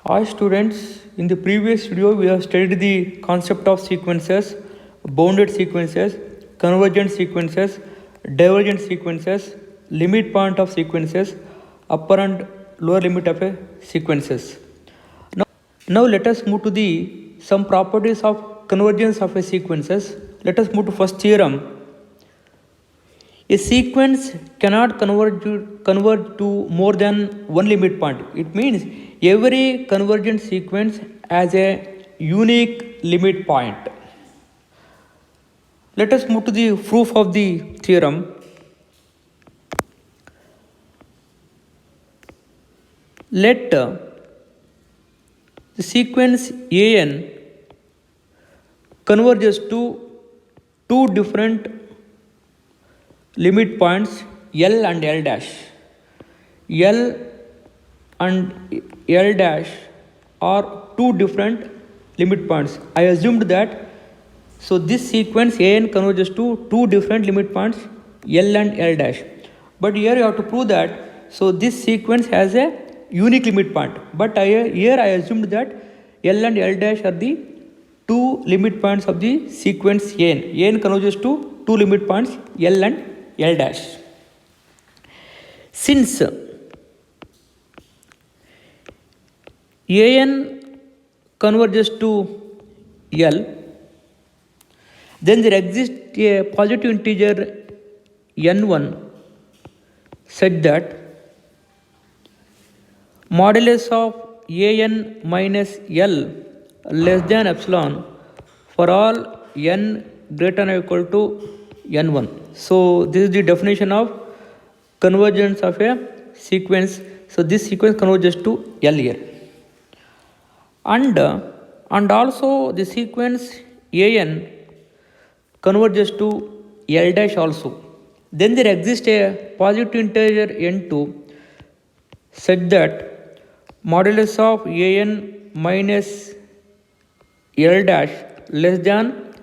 Hi students, in the previous video we have studied the concept of sequences, bounded sequences, convergent sequences, divergent sequences, limit point of sequences, upper and lower limit of a sequences. Now let us move to the some properties of convergence of a sequences. Let us move to first theorem. A sequence cannot converge to more than one limit point. It means every convergent sequence has a unique limit point. Let us move to the proof of the theorem. Let the sequence an converges to two different limit points L and L dash. L and L dash are two different limit points. I assumed that so this sequence an converges to two different limit points L and L dash. But here you have to prove that so this sequence has a unique limit point. But here I assumed that L and L dash are the two limit points of the sequence an. An converges to two limit points L and L dash. Since an converges to L, then there exists a positive integer n1 such that modulus of an minus L less than epsilon for all n greater than or equal to n1. So this is the definition of convergence of a sequence. So this sequence converges to L here. And also the sequence an converges to L dash also. Then there exists a positive integer n2 such that modulus of an minus L dash less than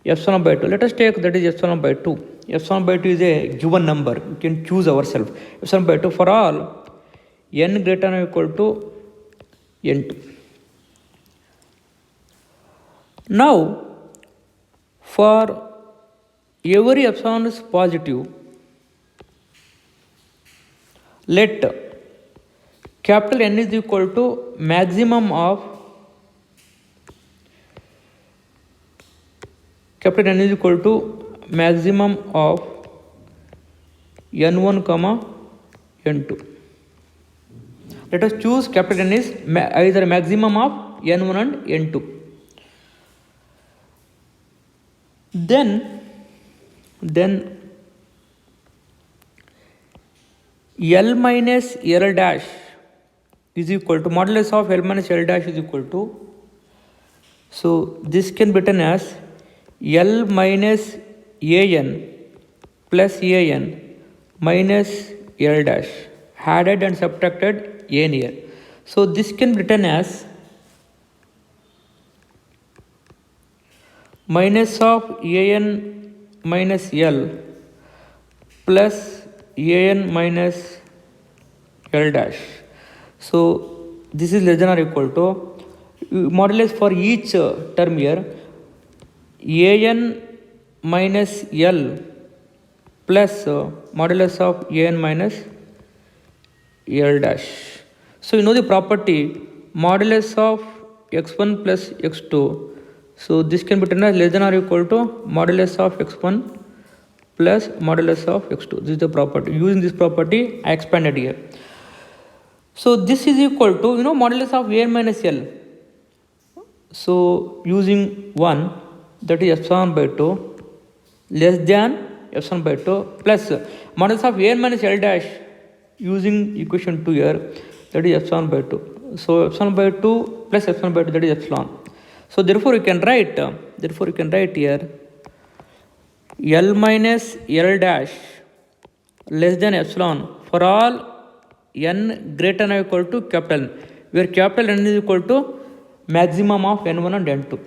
epsilon by 2. Let us take that is epsilon by 2. Epsilon by 2 is a given number. We can choose ourselves. Epsilon by 2 for all n greater than or equal to n2. Now, for every epsilon is positive, let capital N is equal to maximum of capital N is equal to maximum of n1 comma n2. Let us choose capital N is either maximum of n1 and n2. Then L minus L dash is equal to modulus of L minus L dash is equal to, so this can be written as L minus an plus an minus L dash added and subtracted an here. So this can be written as minus of an minus L plus an minus L dash. So this is less than or equal to modulus for each term here an minus L plus modulus of an minus L dash. So you know the property modulus of x1 plus x2. So this can be written as less than or equal to modulus of x1 plus modulus of x2. This is the property. Using this property, I expanded here. So this is equal to modulus of an minus L. So using 1, that is epsilon by 2 less than epsilon by 2 plus modulus of an minus L dash using equation 2 here, that is epsilon by 2. So epsilon by 2 plus epsilon by 2, that is epsilon. So therefore you can write here L minus L dash less than epsilon for all n greater than or equal to capital N, where capital N is equal to maximum of n1 and n2.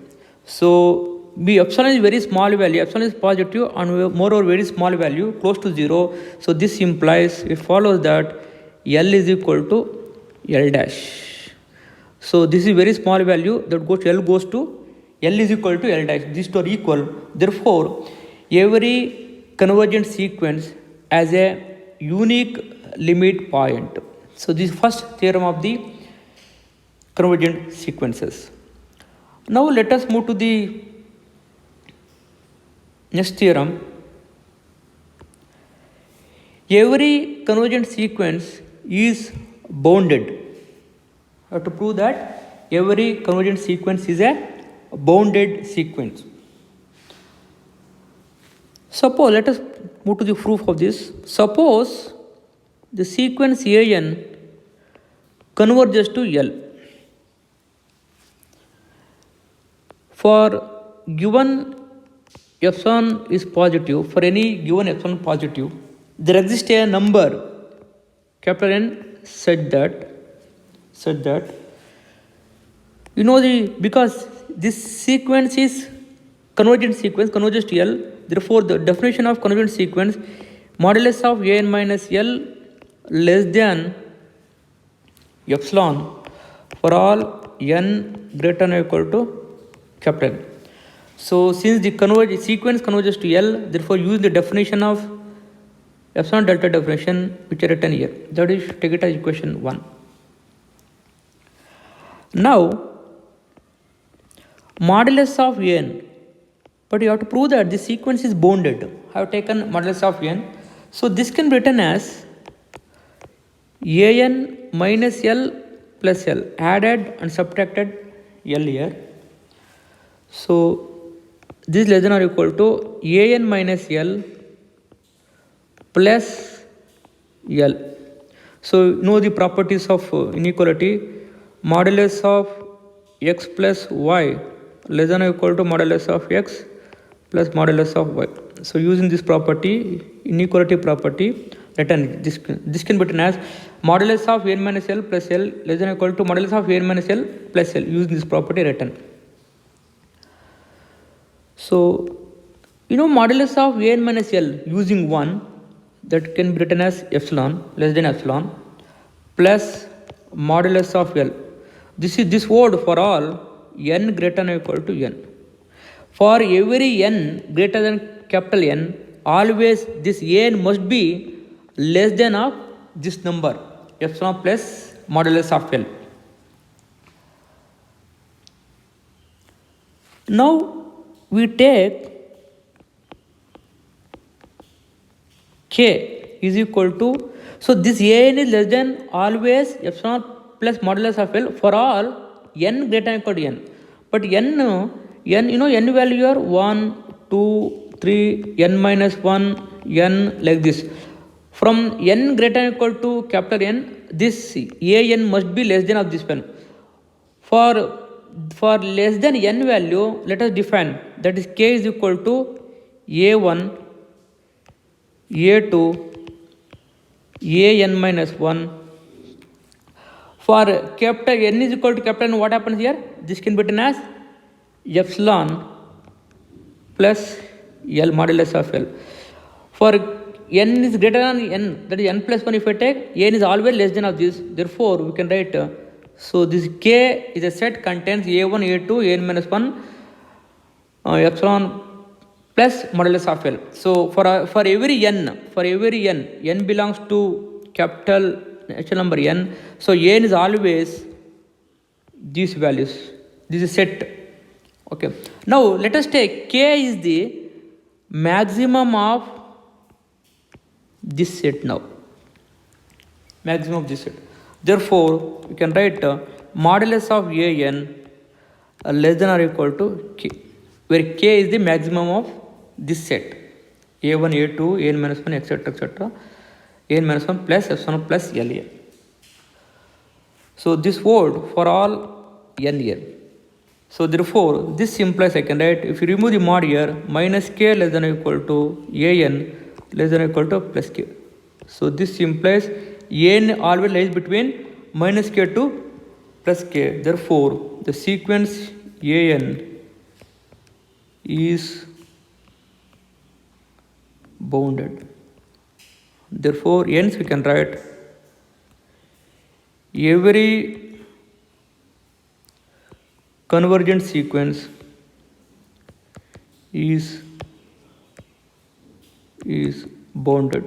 So epsilon is very small value, epsilon is positive and moreover very small value close to 0. So this implies, it follows that L is equal to L dash. So this is very small value that goes to L goes to L is equal to L dash. These two are equal. Therefore, every convergent sequence has a unique limit point. So this is first theorem of the convergent sequences. Now let us move to the next theorem. Every convergent sequence is bounded. I have to prove that every convergent sequence is a bounded sequence. Suppose, let us move to the proof of this. Suppose the sequence AN converges to L. For given epsilon is positive, for any given epsilon positive, there exists a number capital N such that because this sequence is convergent sequence converges to L, therefore the definition of convergent sequence modulus of An minus L less than epsilon for all n greater than or equal to capital N. So since the sequence converges to L, therefore use the definition of epsilon delta definition which are written here. That is, take it as equation 1. Now modulus of n, but you have to prove that the sequence is bounded. I have taken modulus of n. So this can be written as An minus L plus L, added and subtracted L here. So this is less than or equal to An minus L plus L. So know the properties of inequality. Modulus of x plus y less than or equal to modulus of x plus modulus of y. So using this property, inequality property, written this can be written as modulus of n minus L plus L less than or equal to modulus of n minus L plus L, using this property written. So modulus of n minus L using 1, that can be written as epsilon less than epsilon plus modulus of L. This is this word for all n greater than or equal to n. For every n greater than capital N, always this n must be less than of this number epsilon plus modulus of L. Now we take k is equal to, so this n is less than always epsilon plus modulus of L for all n greater than or equal to n. But n value are 1, 2, 3, n minus 1, n like this. From n greater than or equal to capital N, this an must be less than of this one. For less than n value, let us define, that is k is equal to a1, a2, an minus 1. For capital N is equal to capital N, what happens here? This can be written as epsilon plus L modulus of L. For n is greater than n, that is n plus 1, if I take, n is always less than of this, therefore we can write, so this k is a set contains a1, a2, n minus 1, epsilon plus modulus of L. So for every n, n belongs to capital natural number n, so n is always these values. This is set. Okay. Now let us take k is the maximum of this set now. Maximum of this set. Therefore, we can write modulus of an less than or equal to k, where k is the maximum of this set. a1, a2, n minus 1, etc. n minus 1 plus epsilon plus L here. So this word for all n here. So therefore, this implies I can write, if you remove the mod here, minus k less than or equal to an less than or equal to plus k. So this implies n always lies between minus k to plus k. Therefore, the sequence an is bounded. Therefore, hence we can write every convergent sequence is bounded.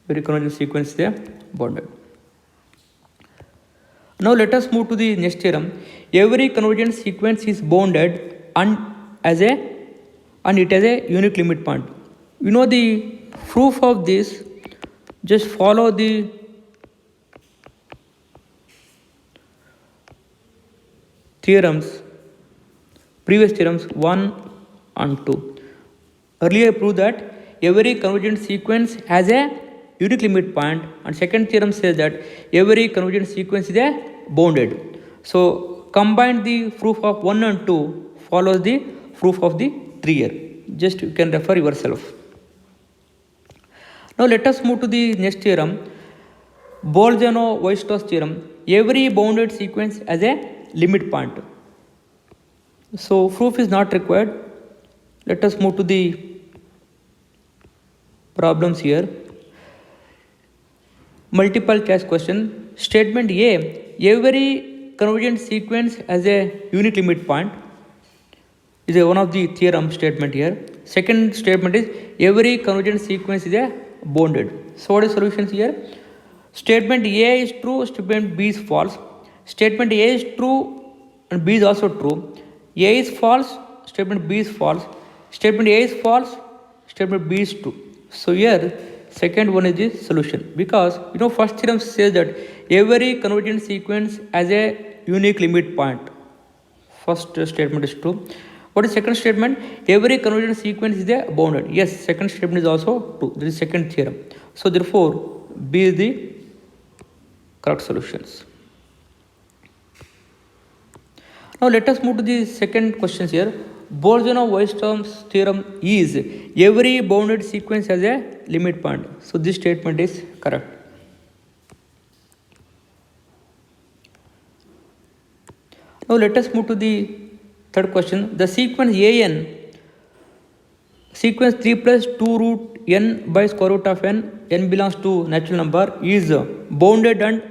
Every convergent sequence is bounded. Now let us move to the next theorem. Every convergent sequence is bounded and it has a unique limit point. You know the proof of this. Just follow the theorems, previous theorems 1 and 2. Earlier I proved that every convergent sequence has a unique limit point, and second theorem says that every convergent sequence is a bounded. So combine the proof of 1 and 2 follows the proof of the 3 here. Just you can refer yourself. Now let us move to the next theorem, Bolzano-Weierstrass theorem. Every bounded sequence has a limit point. So proof is not required. Let us move to the problems here. Multiple choice question. Statement A, every convergent sequence has a unique limit point, is one of the theorem statement here. Second statement is every convergent sequence is a bounded. So what is solutions here? Statement A is true, statement B is false. Statement A is true and B is also true. A is false, statement B is false. Statement A is false, statement B is true. So here second one is the solution, because first theorem says that every convergent sequence has a unique limit point. First statement is true. What is second statement? Every convergent sequence is a bounded. Yes, second statement is also true. This is second theorem. So therefore B is the correct solutions. Now let us move to the second questions here. Bolzano-Weierstrass theorem is every bounded sequence has a limit point. So this statement is correct. Now let us move to the third question. The sequence AN, sequence 3 plus 2 root n by square root of n belongs to natural number, is bounded and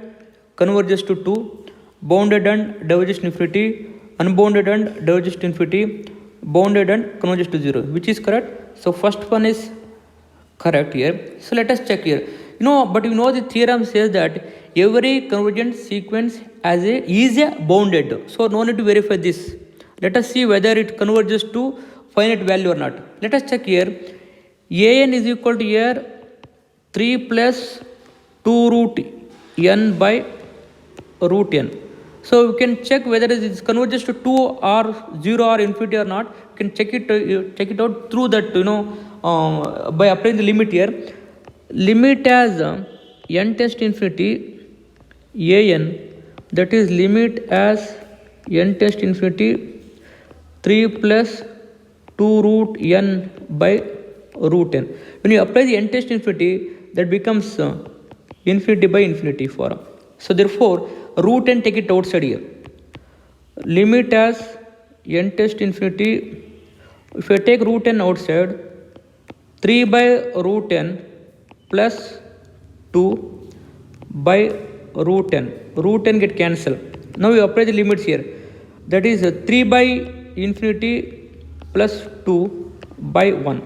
converges to 2, bounded and diverges to infinity, unbounded and diverges to infinity, bounded and converges to 0. Which is correct? So first one is correct here. So let us check here. But the theorem says that every convergent sequence is a bounded. So no need to verify this. Let us see whether it converges to finite value or not. Let us check here. An is equal to here 3 plus 2 root n by root n. So we can check whether it converges to 2 or 0 or infinity or not. You can check it out through that, by applying the limit here. Limit as n tends to infinity, an, that is limit as n tends to infinity 3 plus 2 root n by root n. When you apply the n tends to infinity, that becomes infinity by infinity form. So therefore root n, take it outside here. Limit as n tends to infinity, if I take root n outside, 3 by root n plus 2 by root n. Root n get cancelled. Now we apply the limits here. That is 3 by infinity plus 2 by 1.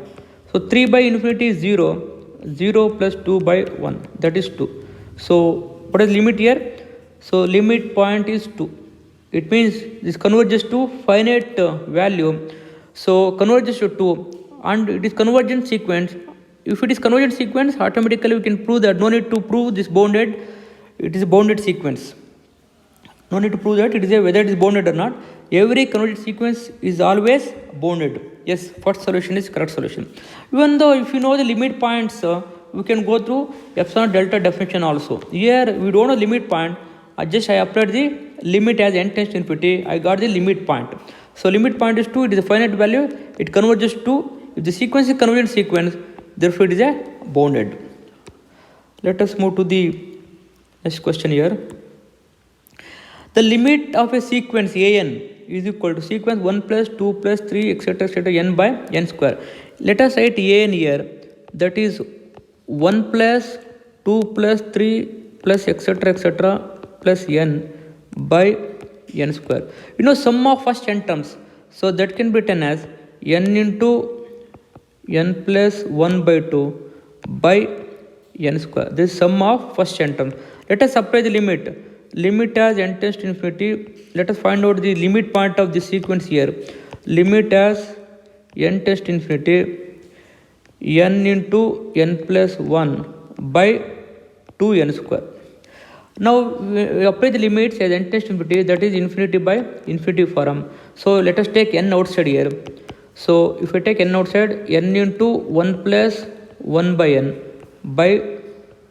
So 3 by infinity is 0, 0 plus 2 by 1, that is 2. So what is limit here? So limit point is 2. It means this converges to finite value. So converges to 2, and it is convergent sequence. If it is convergent sequence, automatically we can prove that no need to prove this bounded. It is a bounded sequence. No need to prove that whether it is bounded or not. Every convergent sequence is always bounded. Yes, first solution is correct solution. Even though if you know the limit points, we can go through epsilon delta definition also. Here we don't know limit point. I applied the limit as n tends to infinity. I got the limit point. So limit point is 2. It is a finite value. It converges to, if the sequence is convergent sequence, therefore it is a bounded. Let us move to the next question here. The limit of a sequence an is equal to sequence 1 plus 2 plus 3 etc. n by n square. Let us write an here, that is 1 plus 2 plus 3 plus etc. plus n by n square. You know sum of first n terms. So that can be written as n into n plus 1 by 2 by n square. This is sum of first n terms. Let us apply the limit. Limit as n tends to infinity. Let us find out the limit point of the sequence here. Limit as n tends to infinity n into n plus 1 by 2n square. Now we apply the limits as n tends to infinity, that is infinity by infinity form. So let us take n outside here. So if we take n outside, n into 1 plus 1 by n by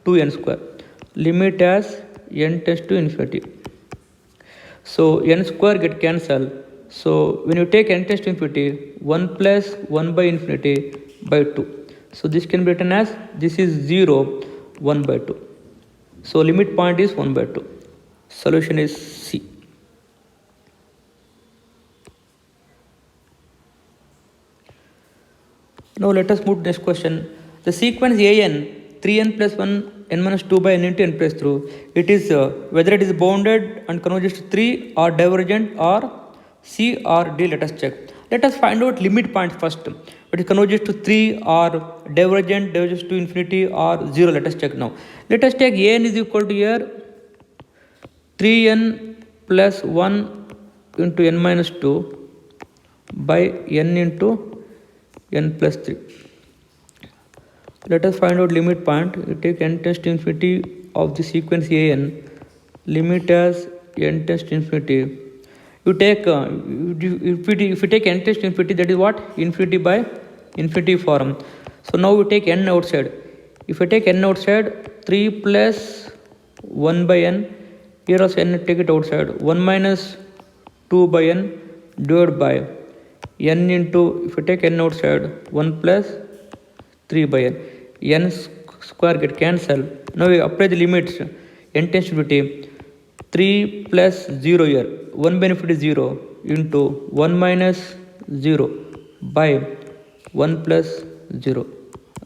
2n square. Limit as n tends to infinity. So n square get cancelled. So when you take n tends to infinity, 1 plus 1 by infinity by 2. So this can be written as this is 0, 1 by 2. So limit point is 1 by 2. Solution is C. Now let us move to next question. The sequence an 3n plus 1 n minus 2 by n into n plus 3. It is whether it is bounded and converges to 3 or divergent or C or D. Let us check. Let us find out limit point first. It converges to 3 or divergent, diverges to infinity or 0. Let us check now. Let us take an is equal to here 3n plus 1 into n minus 2 by n into n plus 3. Let us find out limit point. You take n tends to infinity of the sequence an. Limit as n tends to infinity. You take if you take n tends to infinity, that is what? Infinity by infinity form. So now we take n outside. If I take n outside, 3 plus 1 by n, here also n, take it outside, 1 minus 2 by n divided by n into, if I take n outside, 1 plus 3 by n. N square get cancelled. Now we apply the limits. N tends to infinity. 3 plus 0 here. 1 by infinity is 0 into 1 minus 0 by 1 plus 0.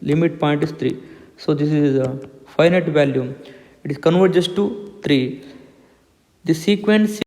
Limit point is 3. So this is a finite value. It is converges to 3. The sequence